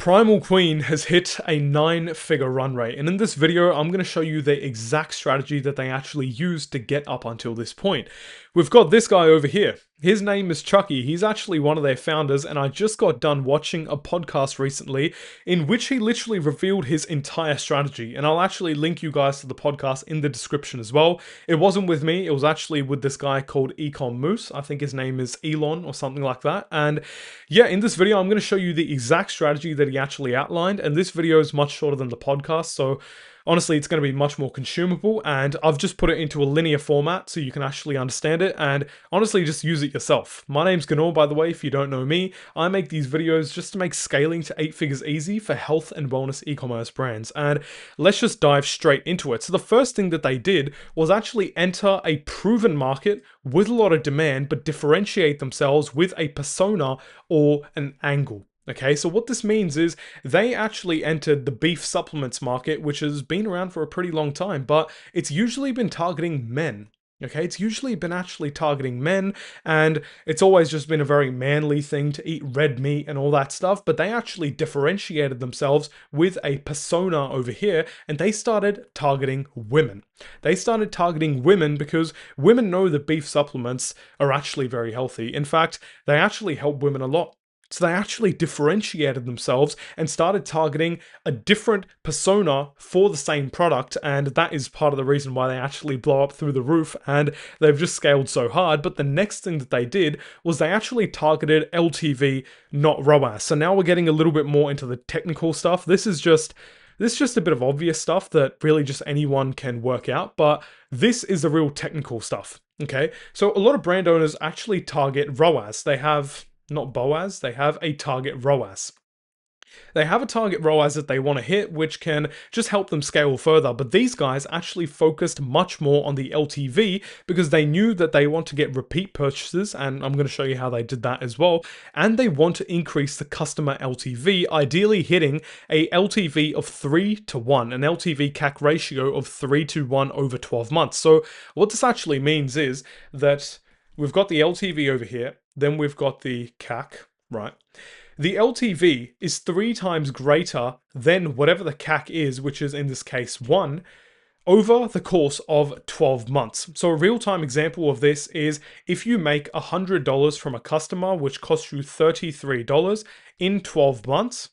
Primal Queen has hit a 9-figure run rate, and in this video I'm going to show you the exact strategy that they actually used to get up until this point. We've got this guy over here. His name is Chucky. He's actually one of their founders, and I just got done watching a podcast recently in which he literally revealed his entire strategy, and I'll actually link you guys to the podcast in the description as well. It wasn't with me, it was actually with this guy called Ecom Moose. I think his name is Elon or something like that. And yeah, in this video I'm going to show you the exact strategy that he actually outlined, and this video is much shorter than the podcast, so honestly, it's going to be much more consumable, and I've just put it into a linear format so you can actually understand it, and honestly, just use it yourself. My name's Gurnoor, by the way, if you don't know me. I make these videos just to make scaling to 8 figures easy for health and wellness e-commerce brands, and let's just dive straight into it. So the first thing that they did was actually enter a proven market with a lot of demand, but differentiate themselves with a persona or an angle. Okay, so what this means is they actually entered the beef supplements market, which has been around for a pretty long time, but it's usually been targeting men. Okay, it's usually been actually targeting men, and it's always just been a very manly thing to eat red meat and all that stuff, but they actually differentiated themselves with a persona over here, and they started targeting women. They started targeting women because women know that beef supplements are actually very healthy. In fact, they actually help women a lot. So they actually differentiated themselves and started targeting a different persona for the same product, and that is part of the reason why they actually blow up through the roof, and they've just scaled so hard. But the next thing that they did was they actually targeted LTV, not ROAS. So now we're getting a little bit more into the technical stuff. This is just a bit of obvious stuff that really just anyone can work out, but this is the real technical stuff. Okay, so a lot of brand owners actually target ROAS. They have not BOAS, they have a target ROAS. They have a target ROAS that they want to hit, which can just help them scale further. But these guys actually focused much more on the LTV because they knew that they want to get repeat purchases, and I'm going to show you how they did that as well. And they want to increase the customer LTV, ideally hitting a LTV of 3:1, an LTV CAC ratio of 3:1 over 12 months. So what this actually means is that we've got the LTV over here, then we've got the CAC, right? The LTV is 3 times greater than whatever the CAC is, which is in this case 1, over the course of 12 months. So a real-time example of this is if you make $100 from a customer, which costs you $33 in 12 months,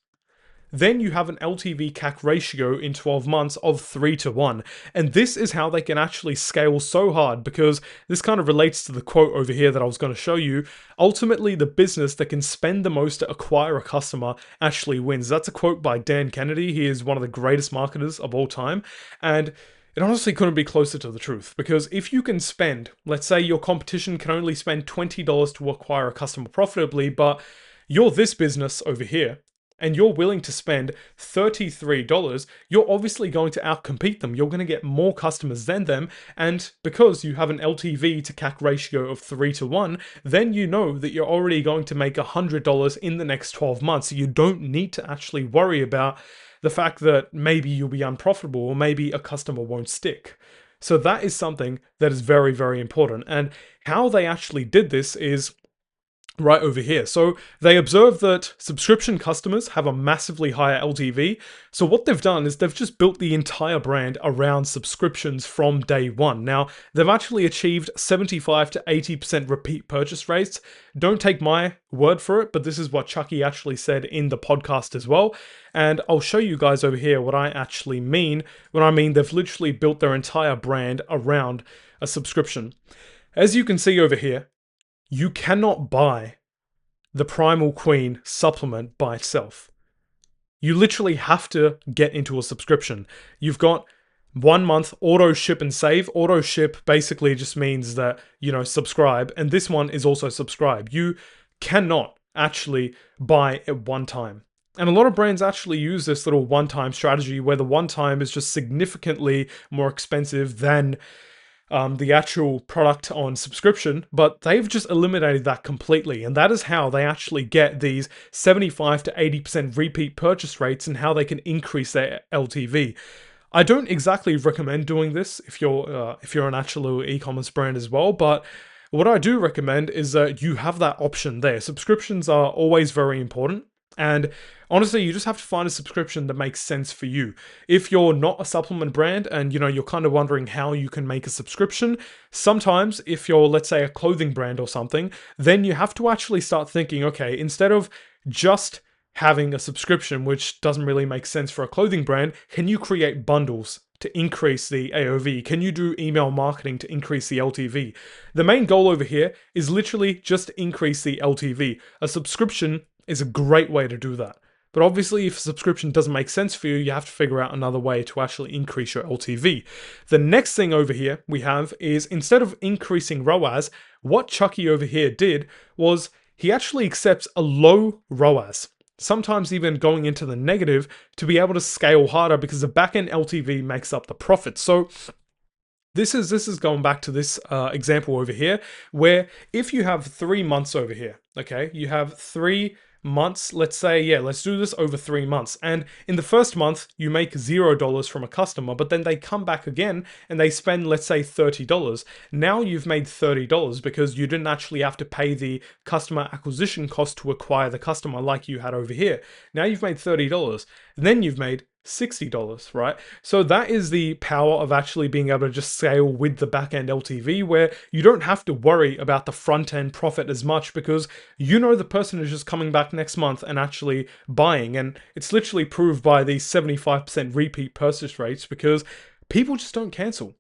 then you have an LTV CAC ratio in 12 months of 3:1. And this is how they can actually scale so hard, because this kind of relates to the quote over here that I was going to show you. Ultimately, the business that can spend the most to acquire a customer actually wins. That's a quote by Dan Kennedy. He is one of the greatest marketers of all time. And it honestly couldn't be closer to the truth, because if you can spend, let's say your competition can only spend $20 to acquire a customer profitably, but you're this business over here, and you're willing to spend $33, you're obviously going to outcompete them. You're going to get more customers than them, and because you have an LTV to CAC ratio of 3:1, then you know that you're already going to make $100 in the next 12 months. So you don't need to actually worry about the fact that maybe you'll be unprofitable or maybe a customer won't stick. So that is something that is very, very important. And how they actually did this is right over here. So they observed that subscription customers have a massively higher LTV. So what they've done is they've just built the entire brand around subscriptions from day one. Now, they've actually achieved 75 to 80% repeat purchase rates. Don't take my word for it, but this is what Chucky actually said in the podcast as well. And I'll show you guys over here what I actually mean when I mean they've literally built their entire brand around a subscription. As you can see over here, you cannot buy the Primal Queen supplement by itself. You literally have to get into a subscription. You've got 1 month auto ship and save. Auto ship basically just means that, subscribe, and this one is also subscribe. You cannot actually buy at one time. And a lot of brands actually use this little one-time strategy where the one time is just significantly more expensive than the actual product on subscription, but they've just eliminated that completely, and that is how they actually get these 75 to 80% repeat purchase rates and how they can increase their LTV. I don't exactly recommend doing this if you're an actual e-commerce brand as well, but what I do recommend is that you have that option there. Subscriptions are always very important. And honestly, you just have to find a subscription that makes sense for you. If you're not a supplement brand and you're kind of wondering how you can make a subscription, sometimes if you're, let's say, a clothing brand or something, then you have to actually start thinking, okay, instead of just having a subscription, which doesn't really make sense for a clothing brand, can you create bundles to increase the AOV? Can you do email marketing to increase the LTV? The main goal over here is literally just to increase the LTV. A subscription is a great way to do that. But obviously, if a subscription doesn't make sense for you, you have to figure out another way to actually increase your LTV. The next thing over here we have is, instead of increasing ROAS, what Chucky over here did was he actually accepts a low ROAS, sometimes even going into the negative, to be able to scale harder, because the backend LTV makes up the profit. So this is going back to this example over here, where if you have 3 months over here, okay, you have 3 months, let's say, yeah, let's do this over 3 months. And in the first month, you make $0 from a customer, but then they come back again and they spend, let's say, $30. Now you've made $30 because you didn't actually have to pay the customer acquisition cost to acquire the customer like you had over here. Now you've made $30, and then you've made $60, right? So that is the power of actually being able to just scale with the back-end LTV, where you don't have to worry about the front-end profit as much, because the person is just coming back next month and actually buying. And it's literally proved by the 75% repeat purchase rates, because people just don't cancel.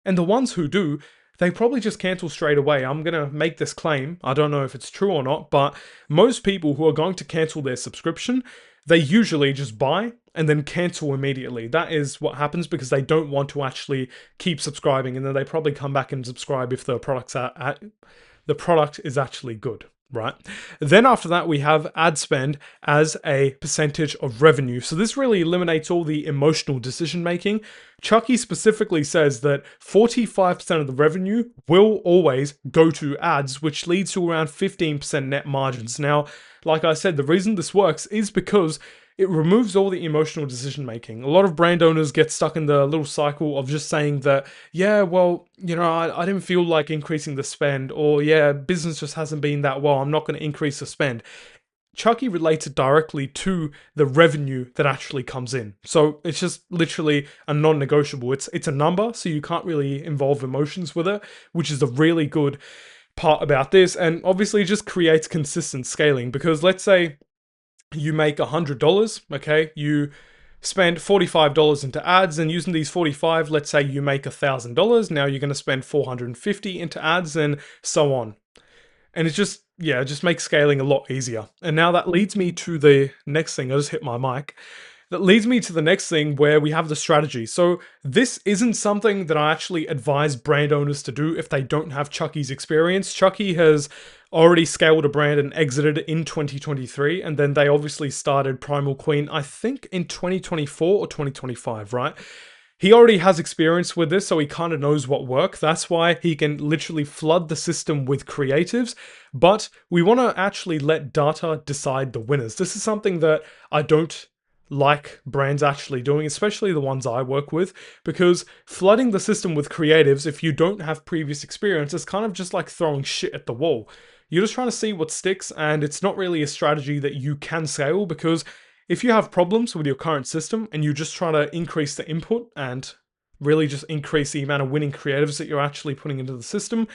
And the ones who do, they probably just cancel straight away. I'm going to make this claim. I don't know if it's true or not, but most people who are going to cancel their subscription, they usually just buy and then cancel immediately. That is what happens, because they don't want to actually keep subscribing, and then they probably come back and subscribe if the product is actually good, right? Then after that, we have ad spend as a percentage of revenue. So this really eliminates all the emotional decision making. Chucky specifically says that 45% of the revenue will always go to ads, which leads to around 15% net margins. Now, like I said, the reason this works is because it removes all the emotional decision making. A lot of brand owners get stuck in the little cycle of just saying that, yeah, well, I didn't feel like increasing the spend, or yeah, business just hasn't been that well, I'm not going to increase the spend. Chucky relates it directly to the revenue that actually comes in. So it's just literally a non-negotiable. It's a number, so you can't really involve emotions with it, which is a really good part about this. And obviously it just creates consistent scaling, because let's say you make $100, okay? You spend $45 into ads, and using these 45, let's say you make $1,000. Now you're going to spend 450 into ads, and so on. And it's just, yeah, it just makes scaling a lot easier. And now that leads me to the next thing. I just hit my mic. That leads me to the next thing, where we have the strategy. So this isn't something that I actually advise brand owners to do if they don't have Chucky's experience. Chucky has already scaled a brand and exited in 2023, and then they obviously started Primal Queen, I think in 2024 or 2025, right? He already has experience with this, so he kind of knows what works. That's why he can literally flood the system with creatives. But we want to actually let data decide the winners. This is something that I don't like brands actually doing, especially the ones I work with, because flooding the system with creatives, if you don't have previous experience, is kind of just like throwing shit at the wall. You're just trying to see what sticks, and it's not really a strategy that you can scale, because if you have problems with your current system and you just try to increase the input and really just increase the amount of winning creatives that you're actually putting into the system,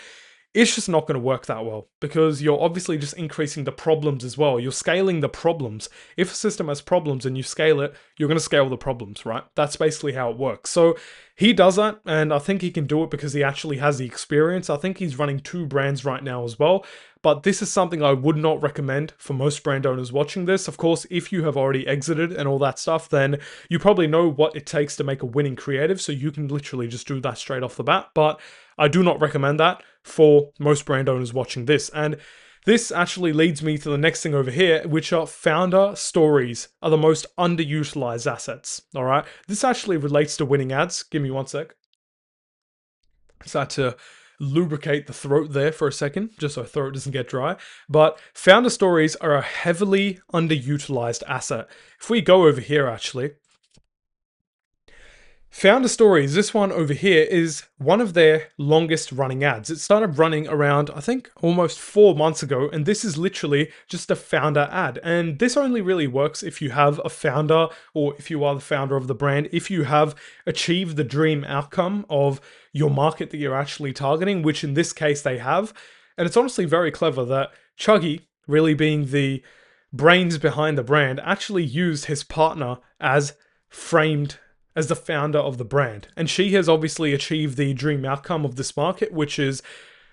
it's just not going to work that well, because you're obviously just increasing the problems as well. You're scaling the problems. If a system has problems and you scale it, you're going to scale the problems, right? That's basically how it works. So he does that, and I think he can do it because he actually has the experience. I think he's running 2 brands right now as well. But this is something I would not recommend for most brand owners watching this. Of course, if you have already exited and all that stuff, then you probably know what it takes to make a winning creative, so you can literally just do that straight off the bat. But I do not recommend that for most brand owners watching this. And this actually leads me to the next thing over here, which are founder stories are the most underutilized assets. All right. This actually relates to winning ads. Give me one sec. So I had to lubricate the throat there for a second, just so throat doesn't get dry. But founder stories are a heavily underutilized asset. If we go over here, actually, Founder Stories, this one over here is one of their longest running ads. It started running around, I think, almost 4 months ago, and this is literally just a founder ad. And this only really works if you have a founder, or if you are the founder of the brand, if you have achieved the dream outcome of your market that you're actually targeting, which in this case they have. And it's honestly very clever that Chuggy, really being the brains behind the brand, actually used his partner as framed as the founder of the brand. And she has obviously achieved the dream outcome of this market, which is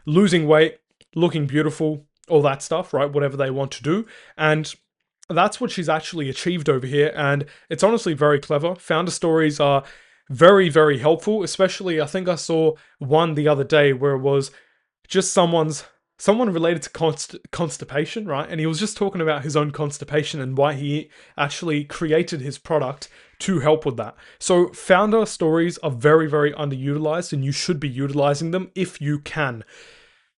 losing weight, looking beautiful, all that stuff, right? Whatever they want to do. And that's what she's actually achieved over here. And it's honestly very clever. Founder stories are very, very helpful, especially I think I saw one the other day where it was just someone related to constipation, right? And he was just talking about his own constipation and why he actually created his product to help with that. So founder stories are very, very underutilized, and you should be utilizing them if you can.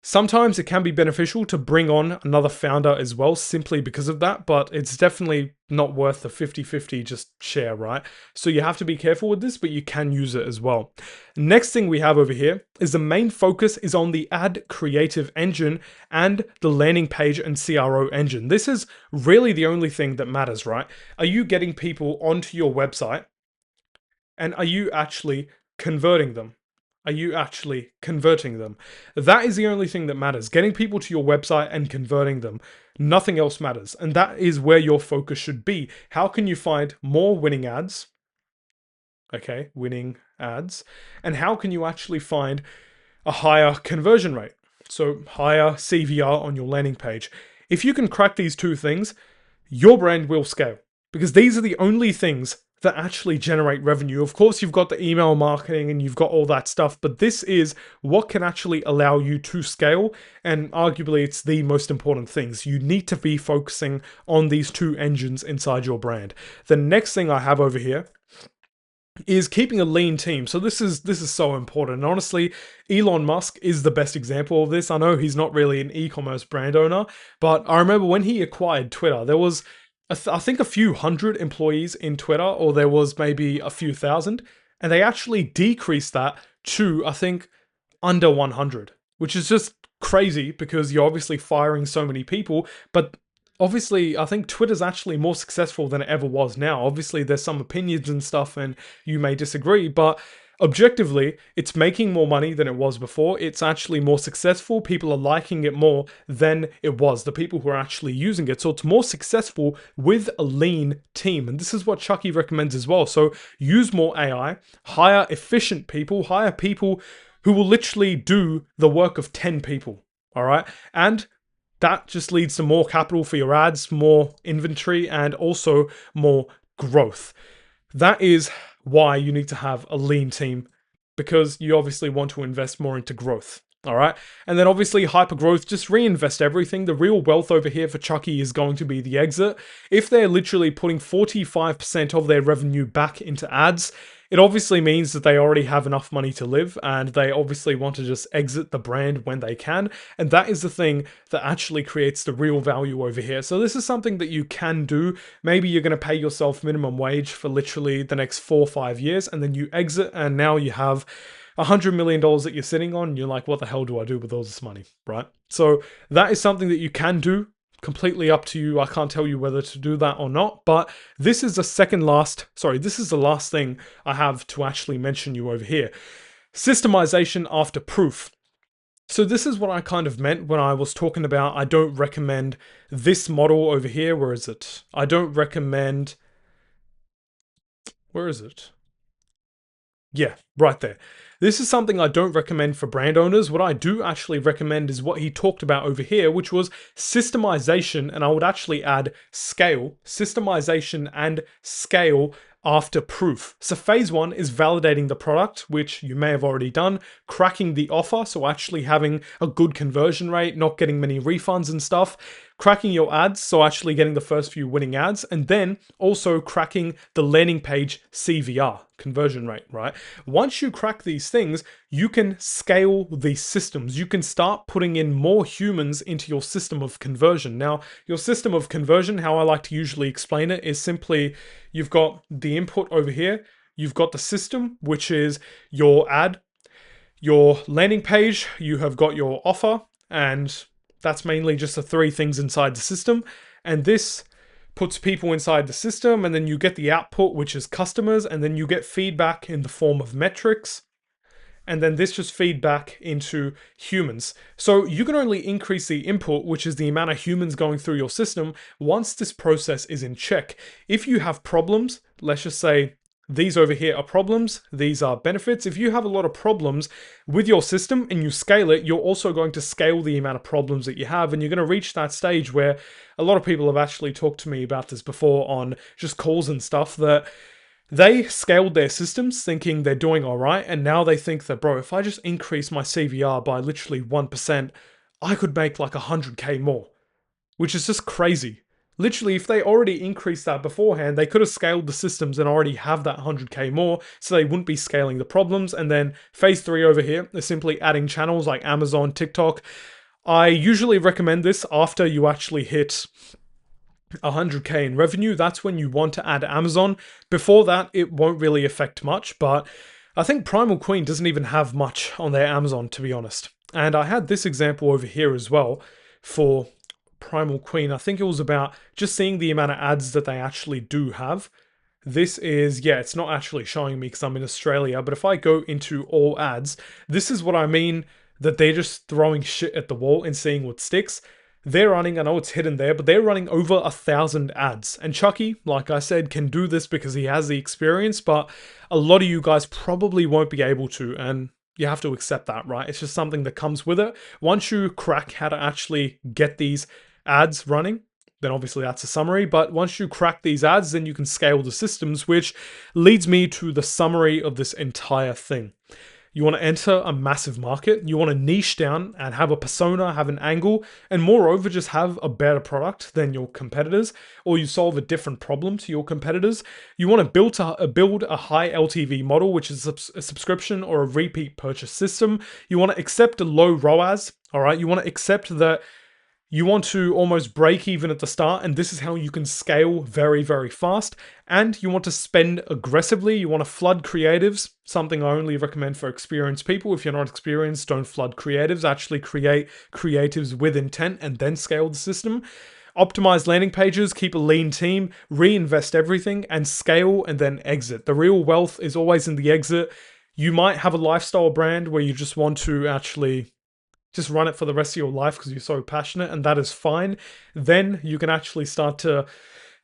Sometimes it can be beneficial to bring on another founder as well, simply because of that, but it's definitely not worth the 50-50 just share, right? So you have to be careful with this, but you can use it as well. Next thing we have over here is the main focus is on the ad creative engine and the landing page and CRO engine. This is really the only thing that matters, right? Are you getting people onto your website, and are you actually converting them? Are you actually converting them? That is the only thing that matters. Getting people to your website and converting them. Nothing else matters. And that is where your focus should be. How can you find more winning ads? Okay, winning ads. And how can you actually find a higher conversion rate? So higher CVR on your landing page. If you can crack these two things, your brand will scale, because these are the only things that actually generate revenue. Of course, you've got the email marketing and you've got all that stuff, but this is what can actually allow you to scale. And arguably, it's the most important things. You need to be focusing on these two engines inside your brand. The next thing I have over here is keeping a lean team. So this is so important. And honestly, Elon Musk is the best example of this. I know he's not really an e-commerce brand owner, but I remember when he acquired Twitter, there was I think a few hundred employees in Twitter, or there was maybe a few thousand, and they actually decreased that to, I think, under 100, which is just crazy because you're obviously firing so many people. But obviously, I think Twitter's actually more successful than it ever was now. Obviously, there's some opinions and stuff, and you may disagree, but objectively, it's making more money than it was before. It's actually more successful. People are liking it more than it was, the people who are actually using it. So it's more successful with a lean team. And this is what Chucky recommends as well. So use more AI, hire efficient people, hire people who will literally do the work of 10 people. All right. And that just leads to more capital for your ads, more inventory, and also more growth. That is why you need to have a lean team, because you obviously want to invest more into growth. All right. And then obviously hyper growth, just reinvest everything. The real wealth over here for Chucky is going to be the exit. If they're literally putting 45% of their revenue back into ads, it obviously means that they already have enough money to live, and they obviously want to just exit the brand when they can. And that is the thing that actually creates the real value over here. So this is something that you can do. Maybe you're going to pay yourself minimum wage for literally the next 4 or 5 years, and then you exit, and now you have $100 million that you're sitting on. And you're like, what the hell do I do with all this money, right? So that is something that you can do. Completely up to you. I can't tell you whether to do that or not, but this is this is the last thing I have to actually mention you over here. Systemization after proof. So this is what I kind of meant when I was talking about I don't recommend this model over here. Where is it? I don't recommend... Where is it? Yeah, right there. This is something I don't recommend for brand owners. What I do actually recommend is what he talked about over here, which was systemization, and I would actually add scale, systemization and scale after proof. So phase 1 is validating the product, which you may have already done, cracking the offer, so actually having a good conversion rate, not getting many refunds and stuff, cracking your ads, so actually getting the first few winning ads, and then also cracking the landing page CVR, conversion rate, right? Once you crack these things, you can scale these systems. You can start putting in more humans into your system of conversion. Now, your system of conversion, how I like to usually explain it, is simply you've got the input over here, you've got the system, which is your ad, your landing page, you have got your offer, and that's mainly just the three things inside the system. And this puts people inside the system, and then you get the output, which is customers, and then you get feedback in the form of metrics. And then this just feed back into humans. So you can only increase the input, which is the amount of humans going through your system, once this process is in check. If you have problems, let's just say these over here are problems, these are benefits. If you have a lot of problems with your system and you scale it, you're also going to scale the amount of problems that you have, and you're going to reach that stage where a lot of people have actually talked to me about this before on just calls and stuff, that they scaled their systems thinking they're doing all right, and now they think that, bro, if I just increase my CVR by literally 1%, I could make like 100k more, which is just crazy. Literally, if they already increased that beforehand, they could have scaled the systems and already have that 100k more, so they wouldn't be scaling the problems. And then phase 3 over here is simply adding channels like Amazon, TikTok. I usually recommend this after you actually hit 100k in revenue. That's when you want to add Amazon. Before that, it won't really affect much, but I think Primal Queen doesn't even have much on their Amazon, to be honest. And I had this example over here as well for Primal Queen. I think it was about just seeing the amount of ads that they actually do have. This is, yeah, it's not actually showing me because I'm in Australia, but if I go into all ads, this is what I mean, that they're just throwing shit at the wall and seeing what sticks. They're running, I know it's hidden there, but they're running over 1,000 ads. And Chucky, like I said, can do this because he has the experience, but a lot of you guys probably won't be able to, and you have to accept that, right? It's just something that comes with it. Once you crack how to actually get these ads running, then obviously that's a summary, but once you crack these ads, then you can scale the systems, which leads me to the summary of this entire thing. You want to enter a massive market, you want to niche down and have a persona, have an angle, and moreover, just have a better product than your competitors, or you solve a different problem to your competitors. You want to build a high LTV model, which is a subscription or a repeat purchase system. You want to accept a low ROAS, all right? You want to accept that you want to almost break even at the start, and this is how you can scale very, very fast. And you want to spend aggressively. You want to flood creatives, something I only recommend for experienced people. If you're not experienced, don't flood creatives. Actually create creatives with intent and then scale the system. Optimize landing pages, keep a lean team, reinvest everything, and scale and then exit. The real wealth is always in the exit. You might have a lifestyle brand where you just want to actually just run it for the rest of your life because you're so passionate, and that is fine. Then you can actually start to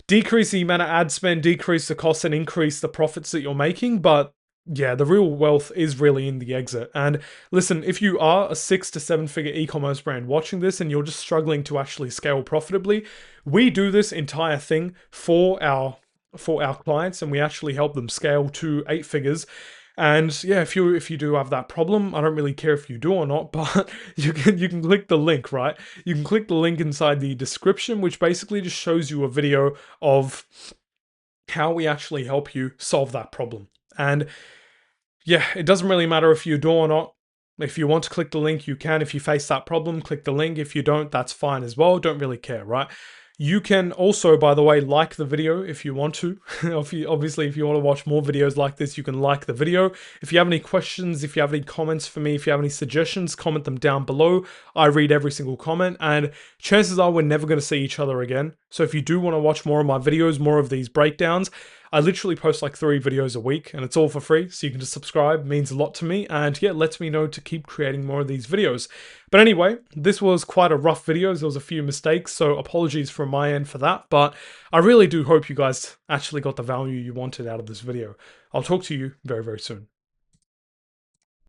decrease the amount of ad spend, decrease the costs, and increase the profits that you're making. But yeah, the real wealth is really in the exit. And listen, if you are a 6 to 7 figure e-commerce brand watching this and you're just struggling to actually scale profitably, we do this entire thing for our clients, and we actually help them scale to 8 figures. And yeah, if you do have that problem, I don't really care if you do or not, but you can click the link, right? You can click the link inside the description, which basically just shows you a video of how we actually help you solve that problem. And yeah, it doesn't really matter if you do or not. If you want to click the link, you can. If you face that problem, click the link. If you don't, that's fine as well. Don't really care, right? You can also, by the way, like the video if you want to. Obviously, if you want to watch more videos like this, you can like the video. If you have any questions, if you have any comments for me, if you have any suggestions, comment them down below. I read every single comment, and chances are we're never going to see each other again. So if you do want to watch more of my videos, more of these breakdowns, I literally post like 3 videos a week, and it's all for free, so you can just subscribe. It means a lot to me, and yeah, lets me know to keep creating more of these videos. But anyway, this was quite a rough video. There was a few mistakes, so apologies from my end for that, but I really do hope you guys actually got the value you wanted out of this video. I'll talk to you very, very soon.